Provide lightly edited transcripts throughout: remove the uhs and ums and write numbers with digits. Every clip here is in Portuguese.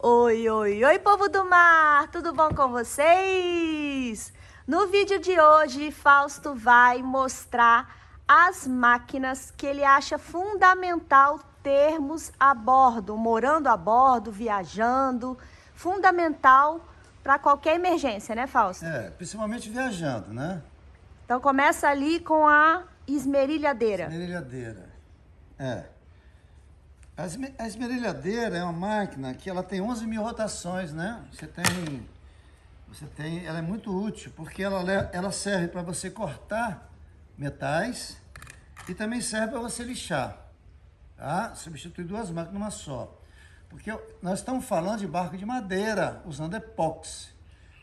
Oi, oi, oi, povo do mar! Tudo bom com vocês? No vídeo de hoje, Fausto vai mostrar as máquinas que ele acha fundamental termos a bordo, morando a bordo, viajando, fundamental para qualquer emergência, né, Fausto? Principalmente viajando, né? Então começa ali com a esmerilhadeira. Esmerilhadeira. A esmerilhadeira é uma máquina que ela tem 11 mil rotações, né? Ela é muito útil porque ela serve para você cortar metais e também serve para você lixar, tá? Substitui duas máquinas numa só. Porque nós estamos falando de barco de madeira, usando epóxi.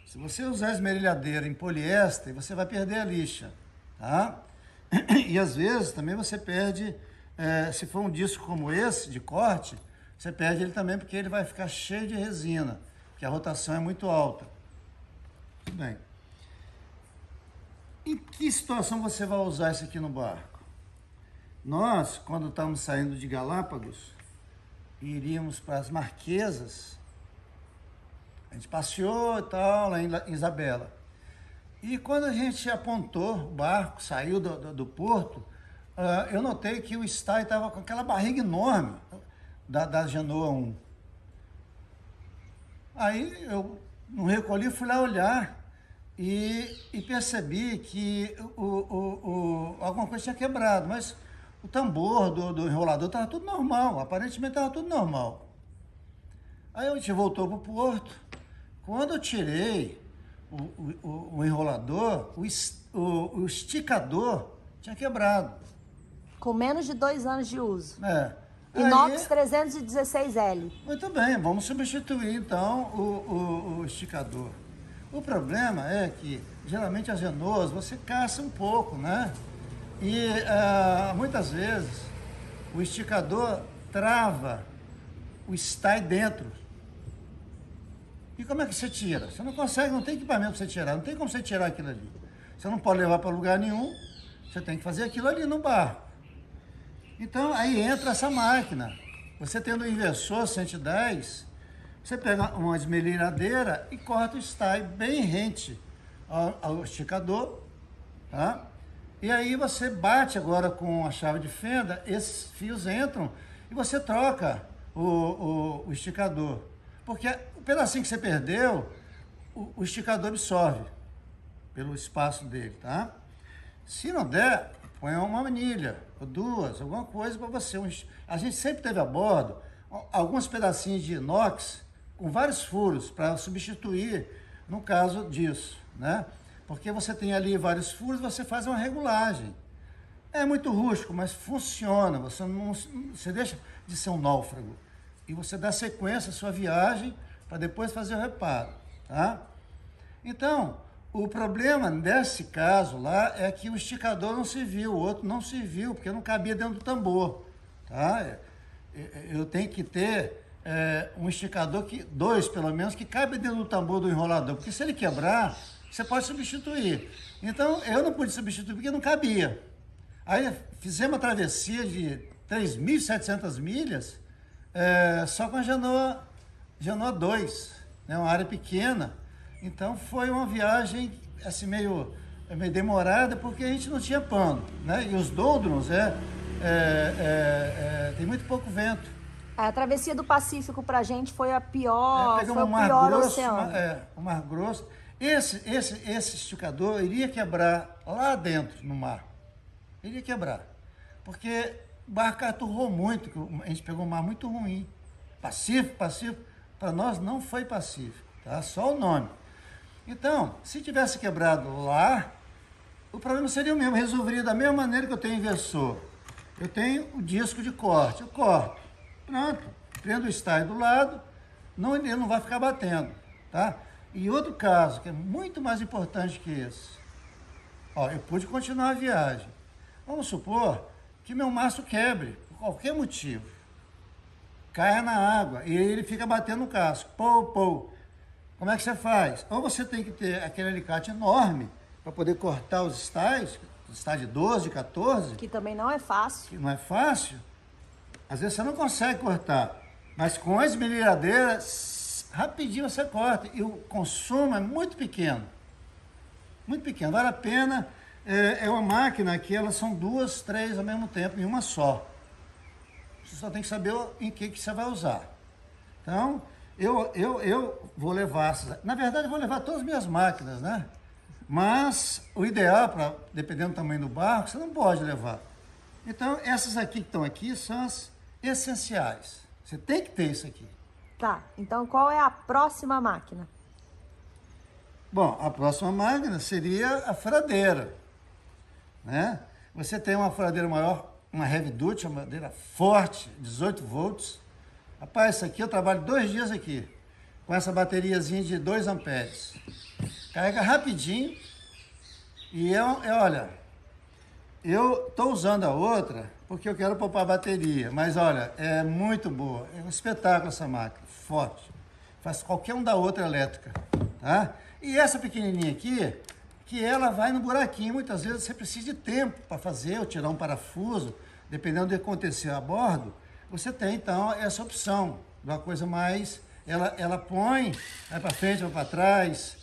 Se você usar a esmerilhadeira em poliéster, você vai perder a lixa, tá? E às vezes também você perde, se for um disco como esse, de corte, você perde ele também porque ele vai ficar cheio de resina, porque a rotação é muito alta. Tudo bem. Em que situação você vai usar isso aqui no barco? Nós, quando estamos saindo de Galápagos, e iríamos para as Marquesas, a gente passeou e tal, lá em Isabela. E quando a gente apontou o barco, saiu do porto, eu notei que o Stay estava com aquela barriga enorme da Genoa 1. Aí eu não recolhi, fui lá olhar e percebi que alguma coisa tinha quebrado, mas o tambor do enrolador estava tudo normal, aparentemente estava tudo normal. Aí a gente voltou para o porto. Quando eu tirei o enrolador, o esticador tinha quebrado. Com menos de 2 anos de uso. Aí, Inox 316L. Muito bem, vamos substituir então o esticador. O problema é que geralmente as Genoas você caça um pouco, né? E muitas vezes o esticador trava o Stay dentro. E como é que você tira? Você não consegue, não tem equipamento para você tirar, não tem como você tirar aquilo ali. Você não pode levar para lugar nenhum, você tem que fazer aquilo ali no barco. Então aí entra essa máquina. Você tendo um inversor 110, você pega uma esmerilhadeira e corta o Stay bem rente ao esticador, tá? E aí você bate agora com a chave de fenda, esses fios entram e você troca o esticador. Porque o pedacinho que você perdeu, o esticador absorve pelo espaço dele, tá? Se não der, põe uma manilha, ou duas, alguma coisa para você. A gente sempre teve a bordo alguns pedacinhos de inox com vários furos para substituir no caso disso, né? Porque você tem ali vários furos, você faz uma regulagem. É muito rústico, mas funciona. Você deixa de ser um náufrago e você dá sequência à sua viagem para depois fazer o reparo, tá? Então, o problema desse caso lá é que o esticador não serviu, o outro não serviu, porque não cabia dentro do tambor, tá? Eu tenho que ter um esticador, dois pelo menos, que cabe dentro do tambor do enrolador, porque se ele quebrar, você pode substituir. Então, eu não pude substituir porque não cabia. Aí fizemos uma travessia de 3.700 milhas, só com a Genoa 2, né, uma área pequena. Então foi uma viagem assim, meio demorada, porque a gente não tinha pano, né? E os doldrums tem muito pouco vento. A travessia do Pacífico pra gente foi a pior, Pegamos foi o um mar pior grosso, oceano. um mar grosso. Esse esticador iria quebrar lá dentro no mar. Iria quebrar. Porque o barco aturrou muito, a gente pegou um mar muito ruim. Pacífico, para nós não foi Pacífico, tá? Só o nome. Então, se tivesse quebrado lá, o problema seria o mesmo, resolveria da mesma maneira que eu tenho inversor. Eu tenho o disco de corte, eu corto, pronto, prendo o Stay do lado, ele não vai ficar batendo, tá? E outro caso, que é muito mais importante que esse, eu pude continuar a viagem. Vamos supor que meu mastro quebre, por qualquer motivo, caia na água e ele fica batendo no casco, pou. Como é que você faz? Ou você tem que ter aquele alicate enorme para poder cortar os Stays, de 12, 14. Que também não é fácil. Que não é fácil. Às vezes você não consegue cortar, mas com a esmerilhadeira rapidinho você corta. E o consumo é muito pequeno. Muito pequeno. Vale a pena. É uma máquina que elas são 2, 3 ao mesmo tempo, em uma só. Você só tem que saber em que você vai usar. Então, eu vou levar... Na verdade, eu vou levar todas as minhas máquinas, né? Mas o ideal, dependendo do tamanho do barco, você não pode levar. Então, essas aqui que estão aqui são as essenciais. Você tem que ter isso aqui. Tá, então qual é a próxima máquina? Bom, a próxima máquina seria a furadeira, né? Você tem uma furadeira maior, uma heavy duty, uma madeira forte, 18 volts. Rapaz, isso aqui eu trabalho 2 dias aqui, com essa bateriazinha de 2 amperes. Carrega rapidinho e olha, eu estou usando a outra porque eu quero poupar a bateria, mas olha, é muito boa, é um espetáculo essa máquina, forte. Faz qualquer um da outra elétrica, tá? E essa pequenininha aqui, que ela vai no buraquinho, muitas vezes você precisa de tempo para fazer ou tirar um parafuso, dependendo do que acontecer a bordo, você tem então essa opção, uma coisa mais, ela põe, vai para frente, vai para trás,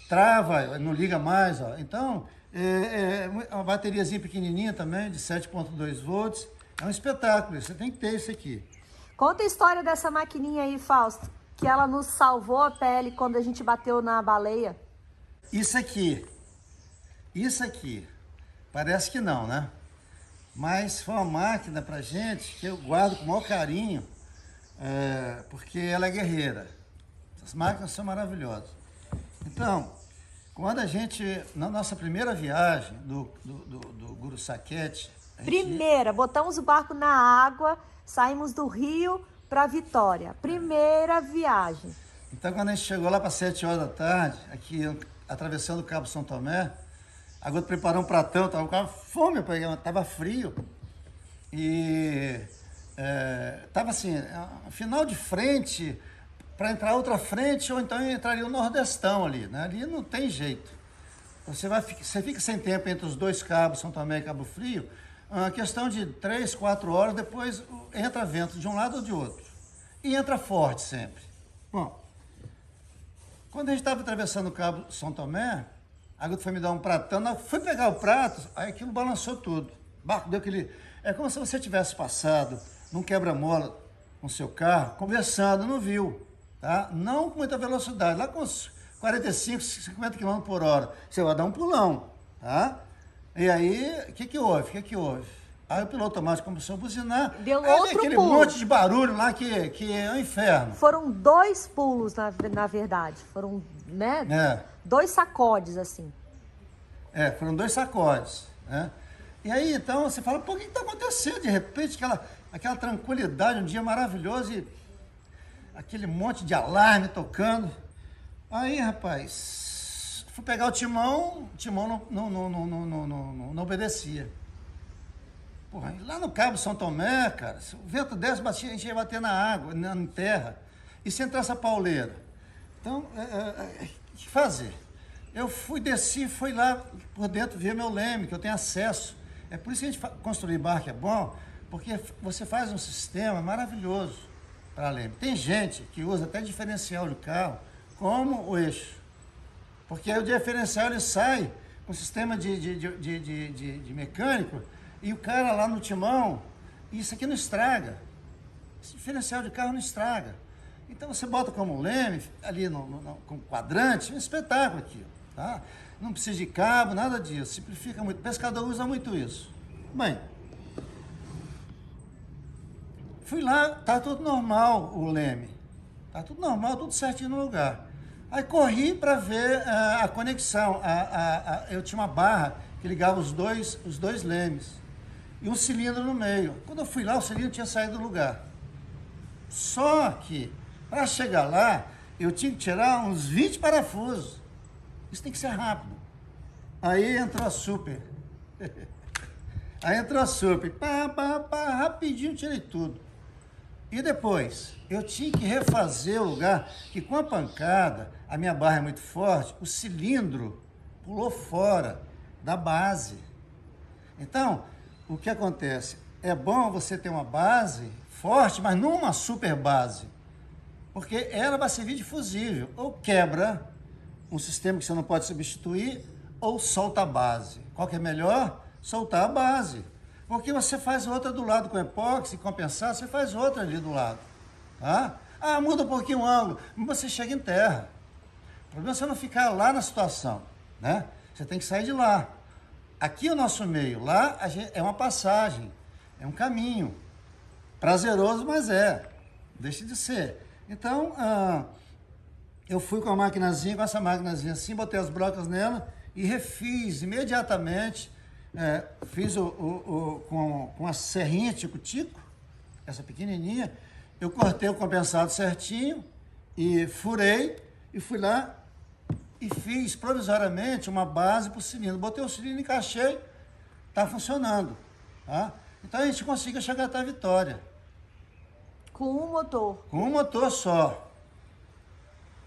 trava, não liga mais, ó. Então, uma bateriazinha pequenininha também, de 7,2 volts, é um espetáculo, você tem que ter isso aqui. Conta a história dessa maquininha aí, Fausto, que ela nos salvou a pele quando a gente bateu na baleia. Isso aqui, parece que não, né? Mas foi uma máquina pra gente que eu guardo com o maior carinho, porque ela é guerreira. Essas máquinas são maravilhosas. Então, quando a gente, na nossa primeira viagem do Guru Saket... Botamos o barco na água, saímos do Rio para Vitória. Primeira viagem. Então, quando a gente chegou lá para 7 horas da tarde, aqui atravessando o Cabo São Tomé, a Guto preparou um pratão, estava com fome, estava frio. E estava assim, final de frente, para entrar outra frente, ou então entraria o Nordestão ali, né? Ali não tem jeito. Você fica sem tempo entre os 2 cabos, São Tomé e Cabo Frio, uma questão de 3, 4 horas, depois entra vento de um lado ou de outro. E entra forte sempre. Bom, quando a gente estava atravessando o Cabo São Tomé, a Guto foi me dar um pratão, eu fui pegar o prato, aí aquilo balançou tudo. O barco deu aquele... É como se você tivesse passado num quebra-mola com seu carro, conversando, não viu, tá? Não com muita velocidade, lá com uns 45, 50 km por hora. Você vai dar um pulão, tá? E aí, o que houve? Aí o piloto automático começou a buzinar. Deu aí outro aquele pulo. monte de barulho lá que é um inferno. Foram 2 pulos, na verdade. Foram, né? 2 sacodes, assim. Foram 2 sacodes, né? E aí, então, você fala, pô, o que está acontecendo? De repente, aquela tranquilidade, um dia maravilhoso e aquele monte de alarme tocando. Aí, rapaz, fui pegar o timão não obedecia. Porra, lá no Cabo São Tomé, cara, se o vento desse, a gente ia bater na água, na terra. E se entrasse a pauleira? Então, o que fazer? Eu desci, fui lá por dentro ver meu leme, que eu tenho acesso. É por isso que a gente construir barco é bom, porque você faz um sistema maravilhoso para leme. Tem gente que usa até diferencial de carro como o eixo. Porque aí o diferencial ele sai com um sistema de mecânico e o cara lá no timão, isso aqui não estraga. Esse diferencial de carro não estraga. Então você bota como leme, ali com quadrante, um espetáculo aqui, tá? Não precisa de cabo, nada disso, simplifica muito. O pescador usa muito isso. Bem, fui lá, tá tudo normal o leme. Tá tudo normal, tudo certinho no lugar. Aí corri para ver a conexão. Eu tinha uma barra que ligava os dois lemes. E um cilindro no meio. Quando eu fui lá, o cilindro tinha saído do lugar. Só que, para chegar lá, eu tinha que tirar uns 20 parafusos. Isso tem que ser rápido. Aí entrou a super. Rapidinho tirei tudo. E depois, eu tinha que refazer o lugar, que com a pancada, a minha barra é muito forte, o cilindro pulou fora da base. Então, o que acontece? É bom você ter uma base forte, mas não uma super base. Porque ela vai servir de fusível. Ou quebra um sistema que você não pode substituir, ou solta a base. Qual que é melhor? Soltar a base. Porque você faz outra do lado com epóxi, compensar, você faz outra ali do lado. Tá? Ah, muda um pouquinho o ângulo, mas você chega em terra. O problema é você não ficar lá na situação, né? Você tem que sair de lá. Aqui é o nosso meio, lá é uma passagem, é um caminho. Prazeroso, mas deixa de ser. Então, eu fui com a maquinazinha, com essa maquinazinha assim, botei as brocas nela e refiz imediatamente. Fiz com a serrinha tico-tico, essa pequenininha, eu cortei o compensado certinho e furei e fui lá e fiz provisoriamente uma base para o cilindro. Botei o cilindro, encaixei, está funcionando. Tá? Então a gente conseguiu chegar até a vitória. Com um motor? Com um motor só.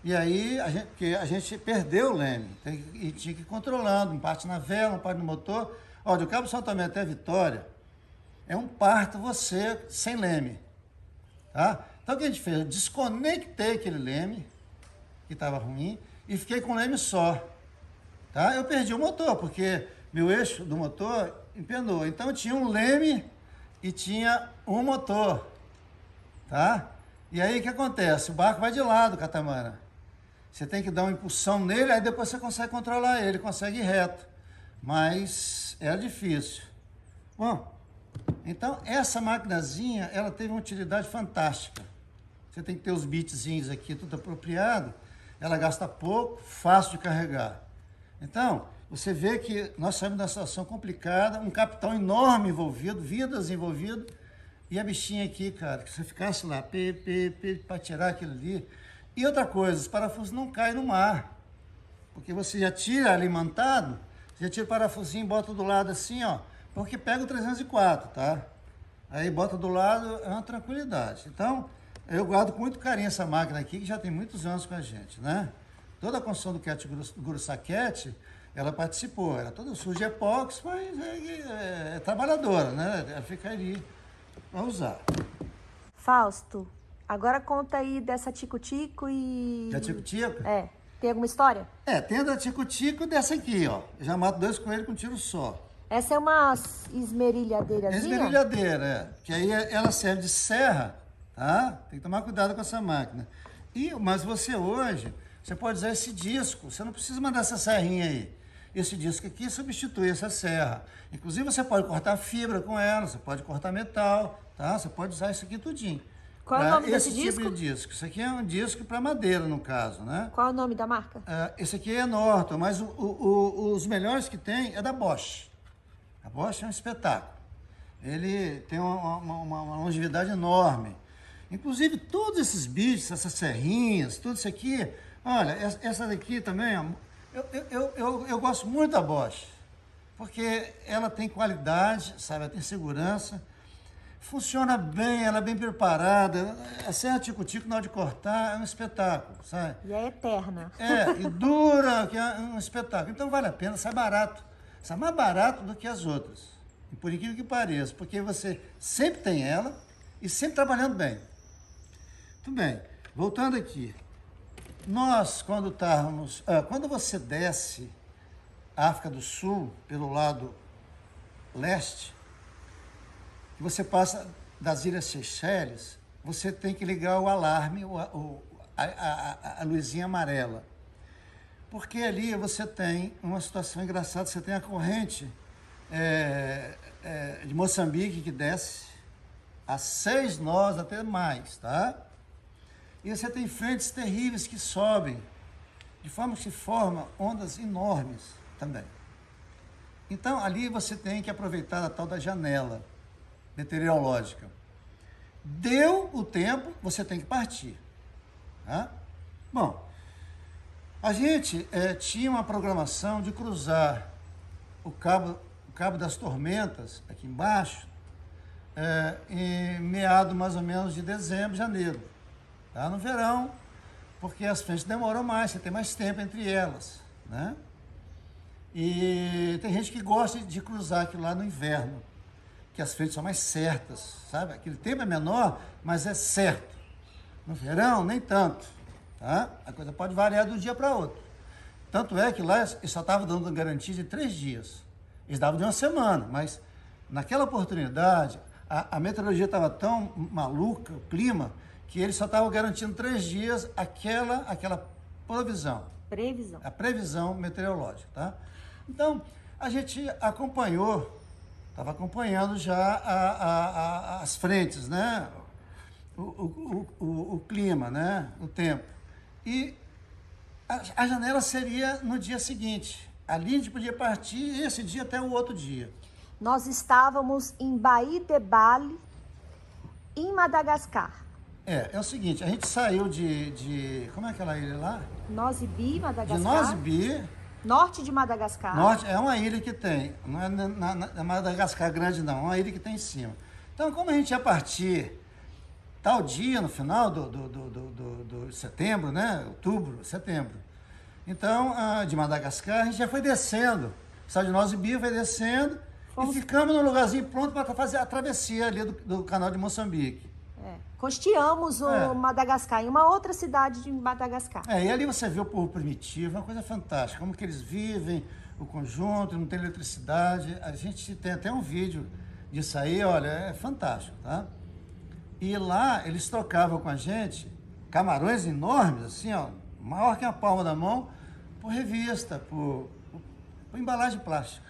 E aí a gente perdeu o leme e tinha que ir controlando, um parte na vela, um parte no motor. Ó, do Cabo São Tomé até Vitória, é um parto você sem leme. Tá? Então o que a gente fez? Eu desconectei aquele leme, que estava ruim, e fiquei com leme só. Tá? Eu perdi o motor, porque meu eixo do motor empenou. Então eu tinha um leme e tinha um motor. Tá? E aí o que acontece? O barco vai de lado, catamarã. Você tem que dar uma impulsão nele, aí depois você consegue controlar ele, consegue ir reto. Mas era difícil. Bom, então essa maquinazinha, ela teve uma utilidade fantástica. Você tem que ter os bitzinhos aqui, tudo apropriado. Ela gasta pouco, fácil de carregar. Então, você vê que nós saímos de uma situação complicada, um capital enorme envolvido, vidas envolvidas, e a bichinha aqui, cara, que você ficasse lá, para tirar aquilo ali. E outra coisa, os parafusos não caem no mar, porque você já tira alimentado, já tira o parafusinho, bota do lado assim, ó, porque pega o 304, tá? Aí bota do lado, é uma tranquilidade. Então, eu guardo com muito carinho essa máquina aqui, que já tem muitos anos com a gente, né? Toda a construção do Cat Gurusaquete, ela participou, era toda suja de epóxi, mas é trabalhadora, né? Ela fica ali para usar. Fausto, agora conta aí dessa tico-tico e... Da tico-tico? Tem alguma história? Tem a da tico-tico e dessa aqui, ó. Eu já mato 2 coelhos com um tiro só. Essa é uma esmerilhadeirazinha? Esmerilhadeira, que aí ela serve de serra, tá? Tem que tomar cuidado com essa máquina. Mas você hoje, você pode usar esse disco, você não precisa mandar essa serrinha aí. Esse disco aqui substitui essa serra. Inclusive você pode cortar fibra com ela, você pode cortar metal, tá? Você pode usar isso aqui tudinho. Qual é o nome desse tipo disco? De disco. Isso aqui é um disco para madeira, no caso, né? Qual é o nome da marca? Esse aqui é Norton, mas os melhores que tem é da Bosch. A Bosch é um espetáculo. Ele tem uma longevidade enorme. Inclusive, todos esses bichos, essas serrinhas, tudo isso aqui... Olha, essa daqui também, eu gosto muito da Bosch, porque ela tem qualidade, sabe? Ela tem segurança, funciona bem, ela é bem preparada. A serra tico-tico, na hora de cortar, é um espetáculo, sabe? E é eterna. E dura, que é um espetáculo. Então vale a pena, sai barato. Sai mais barato do que as outras, por incrível que pareça, porque você sempre tem ela e sempre trabalhando bem. Muito bem, voltando aqui. Nós, quando você desce a África do Sul, pelo lado leste, que você passa das Ilhas Seychelles, você tem que ligar o alarme, a luzinha amarela. Porque ali você tem uma situação engraçada, você tem a corrente de Moçambique que desce a 6 nós, até mais, tá? E você tem frentes terríveis que sobem, de forma que se formam ondas enormes também. Então, ali você tem que aproveitar a tal da janela meteorológica. Deu o tempo, você tem que partir. Tá? Bom, a gente tinha uma programação de cruzar o Cabo das Tormentas, aqui embaixo, em meado mais ou menos de dezembro, janeiro. Tá? No verão, porque as frentes demoram mais, você tem mais tempo entre elas, né? E tem gente que gosta de cruzar aquilo lá no inverno, que as frentes são mais certas, sabe? Aquele tempo é menor, mas é certo. No verão, nem tanto. Tá? A coisa pode variar de um dia para outro. Tanto é que lá eles só estavam dando garantia de 3 dias. Eles davam de uma semana, mas naquela oportunidade, a meteorologia estava tão maluca, o clima, que eles só estavam garantindo 3 dias aquela provisão. Previsão. A previsão meteorológica, tá? Então, a gente acompanhou, estava acompanhando já as frentes, né? O clima, né? O tempo. E a janela seria no dia seguinte. Ali a gente podia partir esse dia até o outro dia. Nós estávamos em Baía de Bali, em Madagascar. É o seguinte, a gente saiu como é aquela ilha lá? Nosy-Be, Madagascar. De Nosy-Be. Norte de Madagascar. Norte, é uma ilha que tem, não é na Madagascar grande não, é uma ilha que tem em cima. Então, como a gente ia partir tal dia, no final do setembro, né? Outubro, setembro. Então, de Madagascar, a gente já foi descendo. Saiu de Nosy-Be, foi descendo e ficamos num lugarzinho pronto para fazer a travessia ali do canal de Moçambique. Costeamos o Madagascar, em uma outra cidade de Madagascar. E ali você vê o povo primitivo, uma coisa fantástica, como que eles vivem, o conjunto, não tem eletricidade. A gente tem até um vídeo disso aí, olha, é fantástico, tá? E lá eles trocavam com a gente camarões enormes, assim, ó, maior que a palma da mão, por revista, por embalagem plástica.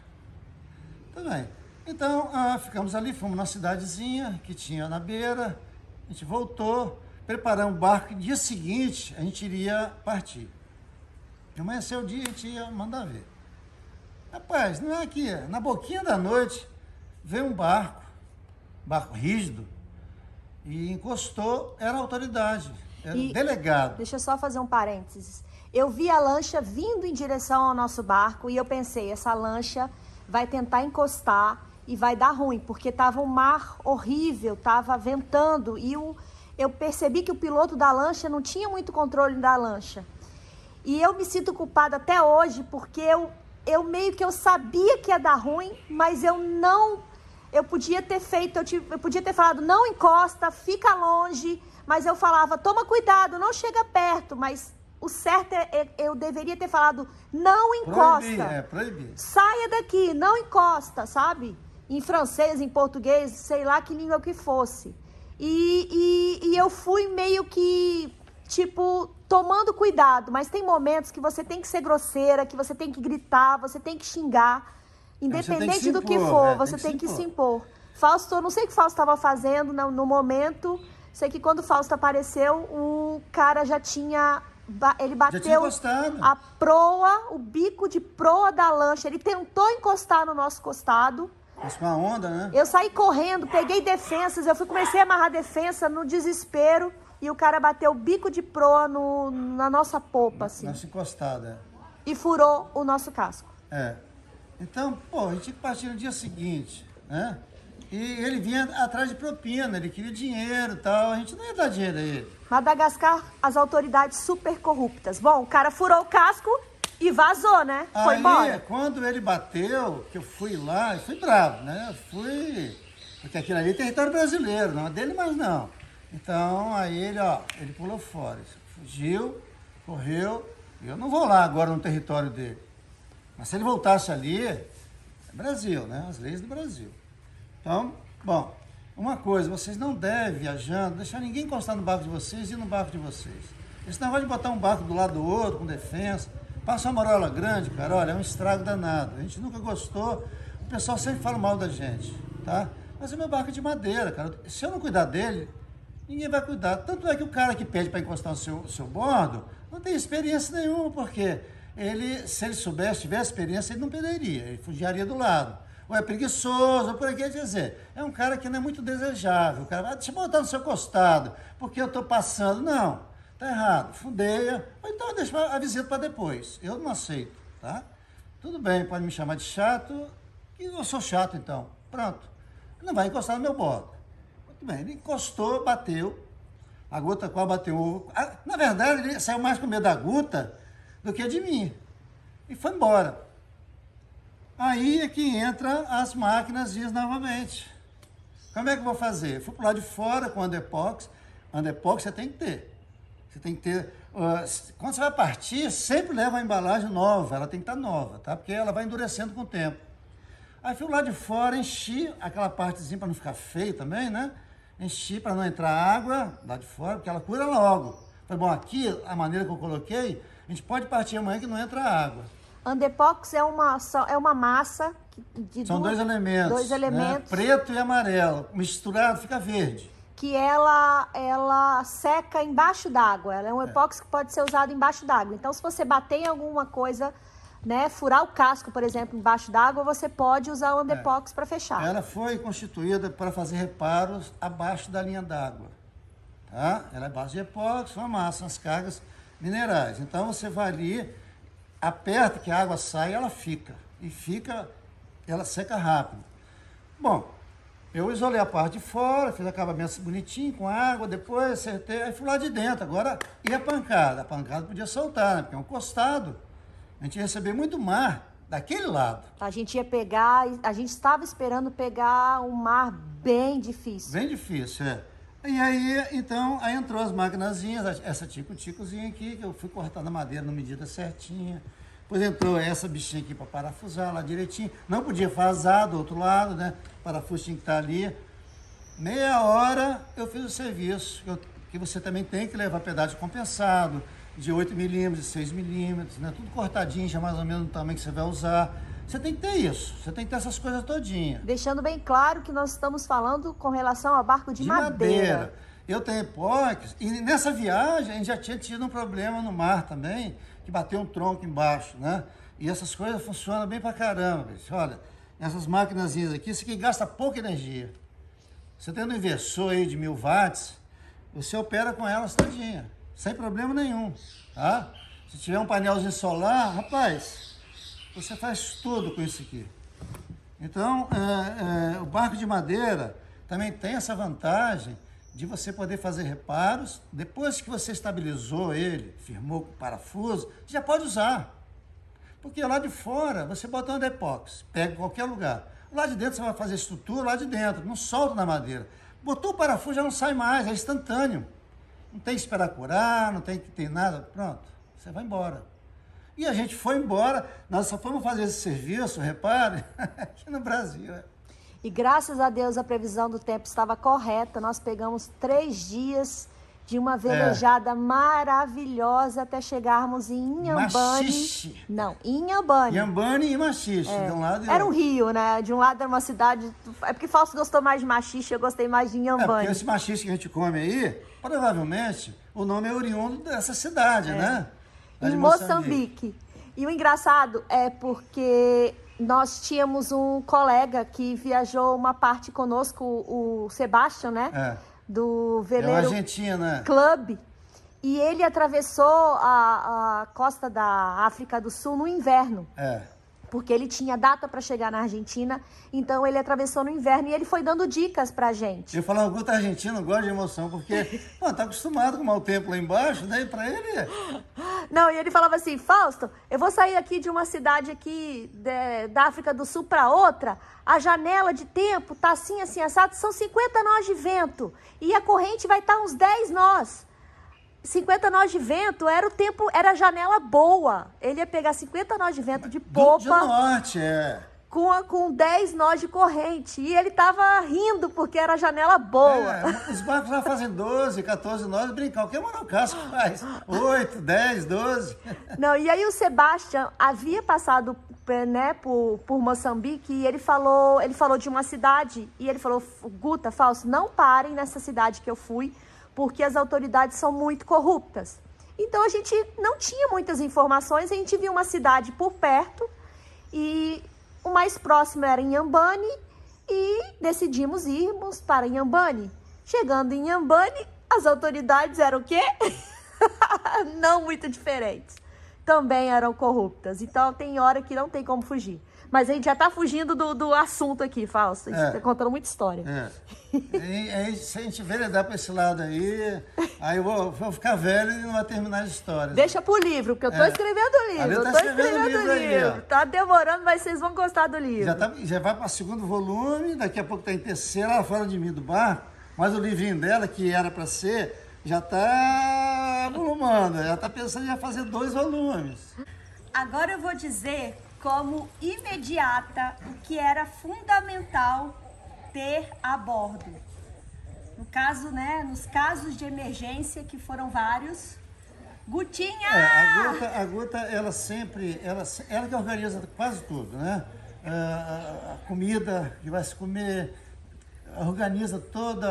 Tá bem. Então, ficamos ali, fomos na cidadezinha que tinha na beira, a gente voltou, preparamos o barco, e dia seguinte a gente iria partir. Amanheceu o dia, a gente ia mandar ver. Rapaz, não é aqui, na boquinha da noite, veio um barco rígido, e encostou, era a autoridade, era o delegado. Deixa eu só fazer um parênteses. Eu vi a lancha vindo em direção ao nosso barco e eu pensei, essa lancha vai tentar encostar e vai dar ruim, porque estava um mar horrível, estava ventando e eu percebi que o piloto da lancha não tinha muito controle da lancha. E eu me sinto culpada até hoje, porque eu meio que eu sabia que ia dar ruim, mas eu podia ter feito, eu podia ter falado, não encosta, fica longe, mas eu falava, toma cuidado, não chega perto, mas o certo eu deveria ter falado, não encosta. Proibir. Saia daqui, não encosta, sabe? Em francês, em português, sei lá que língua que fosse. E eu fui meio que, tipo, tomando cuidado, mas tem momentos que você tem que ser grosseira, que você tem que gritar, você tem que xingar. Independente do que for, você tem que se impor. Fausto, eu não sei o que Fausto estava fazendo no momento. Sei que quando o Fausto apareceu, o cara já tinha... Ele bateu a proa, o bico de proa da lancha. Ele tentou encostar no nosso costado. Mas com a onda, né? Eu saí correndo, peguei defensas. Comecei a amarrar defensa no desespero. E o cara bateu o bico de proa na nossa popa, assim. Nossa encostada. E furou o nosso casco. Então, a gente tinha que partir no dia seguinte, né? E ele vinha atrás de propina, ele queria dinheiro e tal, a gente não ia dar dinheiro a ele. Madagascar, as autoridades super corruptas. Bom, o cara furou o casco e vazou, né? Foi embora. Quando ele bateu, que eu fui lá, eu fui bravo, né? Porque aquilo ali é território brasileiro, não é dele mais não. Então, aí ele pulou fora, fugiu, correu, eu não vou lá agora no território dele. Mas se ele voltasse ali, é Brasil, né? As leis do Brasil. Então, bom, uma coisa, vocês não devem, viajando, deixar ninguém encostar no barco de vocês e no barco de vocês. Esse negócio de botar um barco do lado do outro, com defensa, passa uma marola grande, cara, olha, é um estrago danado. A gente nunca gostou, o pessoal sempre fala mal da gente, tá? Mas o meu barco é de madeira, cara. Se eu não cuidar dele, ninguém vai cuidar. Tanto é que o cara que pede para encostar no seu bordo, não tem experiência nenhuma, porque... se ele soubesse, tivesse experiência, ele não perderia, ele fugiria do lado. Ou é preguiçoso, ou por aqui, quer dizer, é um cara que não é muito desejável. O cara vai, deixa eu botar no seu costado, porque eu estou passando. Não, tá errado, fundeia, ou então deixa a visita para depois. Eu não aceito, tá? Tudo bem, pode me chamar de chato, e eu sou chato então. Pronto, não vai encostar no meu bordo. Muito bem, ele encostou, bateu, a gota qual bateu. Na verdade, ele saiu mais com medo da gota do que de mim. E foi embora. Aí é que entra as máquinas dias novamente. Como é que eu vou fazer? Fui pro lado de fora com underpox. Underpox você tem que ter. Você tem que ter... quando você vai partir, sempre leva a embalagem nova, ela tem que estar nova, tá? Porque ela vai endurecendo com o tempo. Aí fui lá de fora, enchi aquela partezinha para não ficar feio também, né? Enchi para não entrar água lá de fora, porque ela cura logo. Foi bom, aqui, a maneira que eu coloquei, a gente pode partir amanhã que não entra água. Andepox é uma massa de São dois elementos. Dois elementos. Né? Preto e amarelo. Misturado fica verde. Que ela seca embaixo d'água. Ela é um epóxi que pode ser usado embaixo d'água. Então, se você bater em alguma coisa, né, furar o casco, por exemplo, embaixo d'água, você pode usar o Andepox para fechar. Ela foi constituída para fazer reparos abaixo da linha d'água. Tá? Ela é base de epóxi, uma massa, as cargas minerais. Então, você vai ali, aperta que a água sai, ela fica. E ela seca rápido. Bom, eu isolei a parte de fora, fiz acabamento bonitinho com água, depois acertei, aí fui lá de dentro. Agora, e a pancada? A pancada podia soltar, né? Porque é um costado. A gente ia receber muito mar daquele lado. A gente ia pegar, a gente estava esperando pegar um mar bem difícil. Bem difícil, é. E aí, então, aí entrou as maquinazinhas, essa tico-ticozinha aqui, que eu fui cortando a madeira na medida certinha. Depois entrou essa bichinha aqui para parafusar lá direitinho. Não podia vazar do outro lado, né? O parafuso tinha que estar ali. Meia hora eu fiz o serviço, que você também tem que levar pedágio compensado, de 8 milímetros, de 6 milímetros, né? Tudo cortadinho, já mais ou menos no tamanho que você vai usar. Você tem que ter isso, você tem que ter essas coisas todinhas. Deixando bem claro que nós estamos falando com relação a barco de madeira. Eu tenho epóxi, e nessa viagem a gente já tinha tido um problema no mar também, que bateu um tronco embaixo, né? E essas coisas funcionam bem pra caramba, bicho. Olha, essas maquinazinhas aqui, isso aqui gasta pouca energia. Você tendo um inversor aí de 1000 watts, você opera com elas todinha, sem problema nenhum, tá? Se tiver um painelzinho solar, rapaz, você faz tudo com isso aqui. Então, o barco de madeira também tem essa vantagem de você poder fazer reparos. Depois que você estabilizou ele, firmou com o parafuso, já pode usar. Porque lá de fora, você bota um Andepox, pega em qualquer lugar. Lá de dentro você vai fazer estrutura, lá de dentro, não solta na madeira. Botou o parafuso, já não sai mais, é instantâneo. Não tem que esperar curar, não tem que ter nada, pronto, você vai embora. E a gente foi embora, nós só fomos fazer esse serviço, repare, aqui no Brasil. E graças a Deus a previsão do tempo estava correta. Nós pegamos 3 dias de uma velejada maravilhosa até chegarmos em Inhambane. Maxixe. Não, Inhambane. Inhambane e Maxixe, de um lado e Era um rio, né? De um lado era uma cidade... É porque Fausto gostou mais de Maxixe, eu gostei mais de Inhambane. Porque esse maxixe que a gente come aí, provavelmente, o nome é oriundo dessa cidade, né? Em Moçambique. E o engraçado é porque nós tínhamos um colega que viajou uma parte conosco, o Sebastião, né? Do veleiro Argentina. Club. E ele atravessou a costa da África do Sul no inverno. Porque ele tinha data para chegar na Argentina, então ele atravessou no inverno e ele foi dando dicas pra gente. Eu falo, o Guto argentino gosta de emoção, porque tá acostumado com o mau tempo lá embaixo, daí pra ele... Não, e ele falava assim, Fausto, eu vou sair aqui de uma cidade aqui da África do Sul para outra, a janela de tempo tá assim, assim, assado, são 50 nós de vento, e a corrente vai estar uns 10 nós. 50 nós de vento era o tempo, era a janela boa. Ele ia pegar 50 nós de vento de popa. De norte, Com 10 nós de corrente. E ele tava rindo porque era a janela boa. Os barcos lá fazem 12, 14 nós, brincar. O que o monocasco faz? 8, 10, 12. Não, e aí o Sebastião havia passado, né, por Moçambique e ele falou de uma cidade. E ele falou, Guta, Fausto, não parem nessa cidade que eu fui, porque as autoridades são muito corruptas. Então a gente não tinha muitas informações, a gente viu uma cidade por perto e o mais próximo era Inhambane e decidimos irmos para Inhambane. Chegando em Inhambane, as autoridades eram o quê? Não muito diferentes. Também eram corruptas. Então tem hora que não tem como fugir. Mas a gente já está fugindo do assunto aqui, Fausto. A gente está contando muita história. E se a gente enveredar para esse lado aí eu vou ficar velho e não vai terminar as histórias. Deixa pro livro, porque eu estou escrevendo o livro. Eu estou escrevendo o livro. Tá demorando, mas vocês vão gostar do livro. Já vai para o 2º volume, daqui a pouco está em 3º, ela fala de mim do barco, mas o livrinho dela, que era para ser, já está volumando, ela está pensando em fazer 2 volumes. Agora eu vou dizer como imediata o que era fundamental ter a bordo. No caso, né, nos casos de emergência, que foram vários, Gutinha! A Guta, ela que organiza quase tudo, né? A comida que vai se comer, organiza toda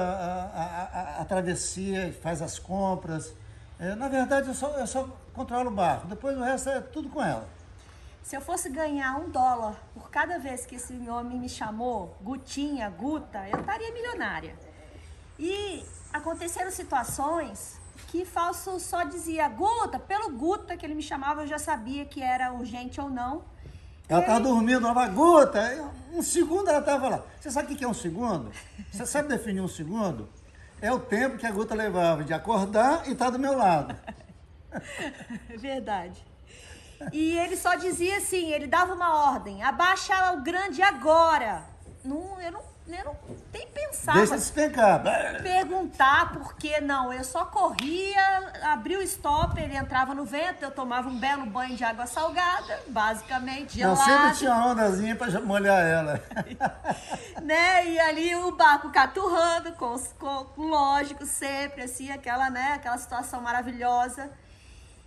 a travessia, faz as compras. Na verdade, eu só controlo o barco, depois o resto é tudo com ela. Se eu fosse ganhar $1 por cada vez que esse homem me chamou, Gutinha, Guta, eu estaria milionária. E aconteceram situações que Fausto só dizia Guta, pelo Guta que ele me chamava, eu já sabia que era urgente ou não. Ela estava dormindo, ela falava, Guta, um segundo ela estava lá. Você sabe o que é um segundo? Você sabe definir um segundo? É o tempo que a Guta levava de acordar e estar do meu lado. Verdade. E ele só dizia assim, ele dava uma ordem, abaixa o grande agora. Eu não nem pensava. Deixa despencar. Perguntar por que não. Eu só corria, abria o stopper, ele entrava no vento, eu tomava um belo banho de água salgada, basicamente, gelada. Não, sempre tinha uma ondazinha para molhar ela. Né? E ali o barco caturrando, lógico, sempre assim, aquela situação maravilhosa.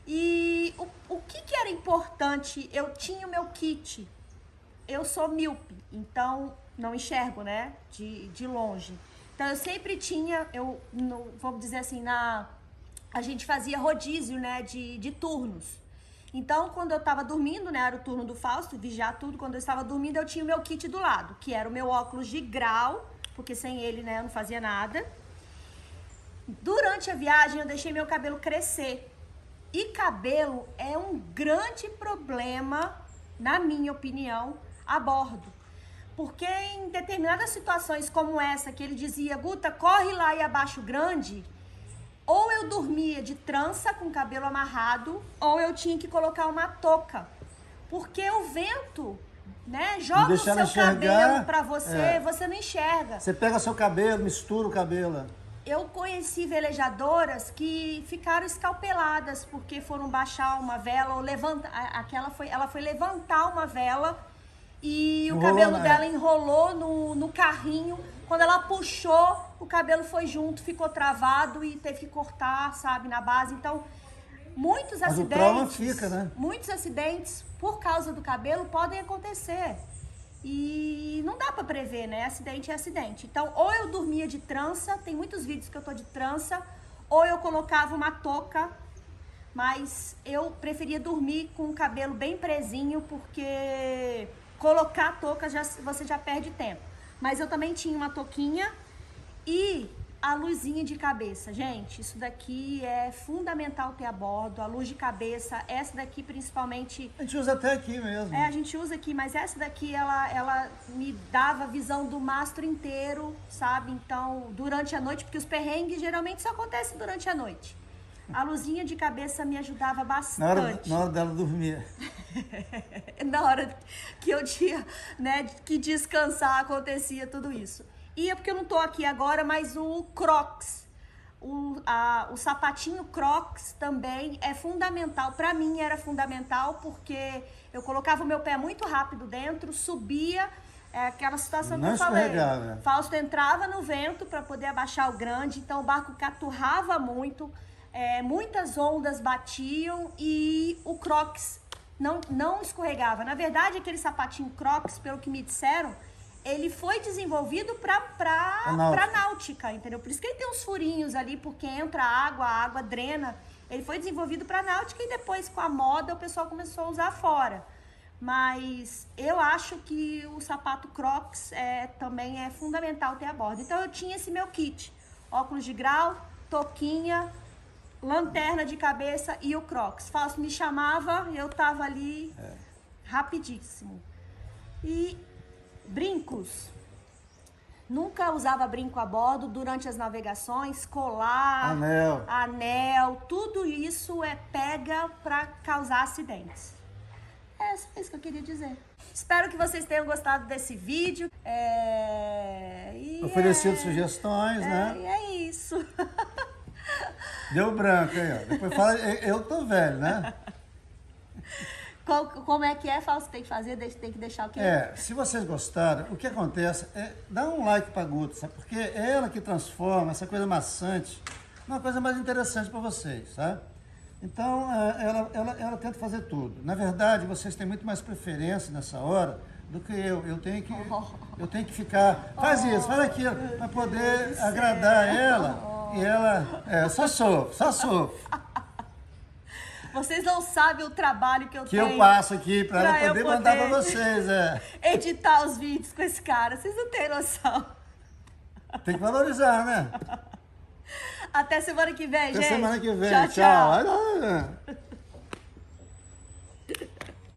E o que era importante? Eu tinha o meu kit. Eu sou míope, então não enxergo, né? De longe. Então eu sempre tinha, vamos dizer assim, a gente fazia rodízio, né? De turnos. Então, quando eu estava dormindo, né? Era o turno do Fausto, vigiar tudo. Quando eu estava dormindo, eu tinha o meu kit do lado, que era o meu óculos de grau, porque sem ele, né? Eu não fazia nada. Durante a viagem, eu deixei meu cabelo crescer. E cabelo é um grande problema, na minha opinião, a bordo. Porque em determinadas situações como essa, que ele dizia, Guta, corre lá e abaixa o grande, ou eu dormia de trança com o cabelo amarrado, ou eu tinha que colocar uma touca. Porque o vento, né, joga o seu cabelo pra você, você não enxerga. Você pega seu cabelo, mistura o cabelo. Eu conheci velejadoras que ficaram escalpeladas porque foram baixar uma vela ou levantar. Ela foi levantar uma vela e o cabelo dela enrolou no carrinho. Quando ela puxou, o cabelo foi junto, ficou travado e teve que cortar, sabe, na base. Então, muitos acidentes. O trauma fica, né? Muitos acidentes por causa do cabelo podem acontecer. E não dá pra prever, né? Acidente é acidente. Então, ou eu dormia de trança, tem muitos vídeos que eu tô de trança, ou eu colocava uma touca, mas eu preferia dormir com o cabelo bem presinho, porque colocar a touca você já perde tempo. Mas eu também tinha uma touquinha e a luzinha de cabeça. Gente, isso daqui é fundamental ter a bordo, a luz de cabeça, essa daqui principalmente... A gente usa até aqui mesmo. A gente usa aqui, mas essa daqui, ela me dava visão do mastro inteiro, sabe? Então, durante a noite, porque os perrengues geralmente só acontecem durante a noite. A luzinha de cabeça me ajudava bastante. Na hora dela dormir. Na hora que eu tinha, né, que descansar, acontecia tudo isso. E é porque eu não tô aqui agora, mas o Crocs, o sapatinho Crocs também é fundamental. Pra mim era fundamental porque eu colocava o meu pé muito rápido dentro, subia, aquela situação que eu falei. Fausto entrava no vento para poder abaixar o grande, então o barco caturrava muito, muitas ondas batiam e o Crocs não escorregava. Na verdade, aquele sapatinho Crocs, pelo que me disseram, ele foi desenvolvido para náutica, entendeu? Por isso que ele tem uns furinhos ali, porque entra a água drena. Ele foi desenvolvido para náutica e depois, com a moda, o pessoal começou a usar fora. Mas eu acho que o sapato Crocs também é fundamental ter a bordo. Então eu tinha esse meu kit. Óculos de grau, touquinha, lanterna de cabeça e o Crocs. Fausto me chamava, eu tava ali rapidíssimo. E... brincos. Nunca usava brinco a bordo durante as navegações, colar, anel, tudo isso pega para causar acidentes. É só isso que eu queria dizer. Espero que vocês tenham gostado desse vídeo. Oferecido sugestões, né? E é isso. Deu branco aí, ó. Depois fala, eu tô velho, né? Como é que é, Fausto? Tem que fazer, tem que deixar o quê? Se vocês gostaram, o que acontece é dá um like pra Guta, sabe? Porque é ela que transforma essa coisa maçante numa coisa mais interessante para vocês, sabe? Então, ela tenta fazer tudo. Na verdade, vocês têm muito mais preferência nessa hora do que eu. Eu tenho que ficar, faz isso, faz aquilo, para poder agradar ela. E ela, só sofro. Vocês não sabem o trabalho que eu tenho. Que eu passo aqui para ela eu poder mandar para vocês, editar os vídeos com esse cara. Vocês não têm noção. Tem que valorizar, né? Até semana que vem, gente. Até semana que vem. Tchau, tchau. Tchau.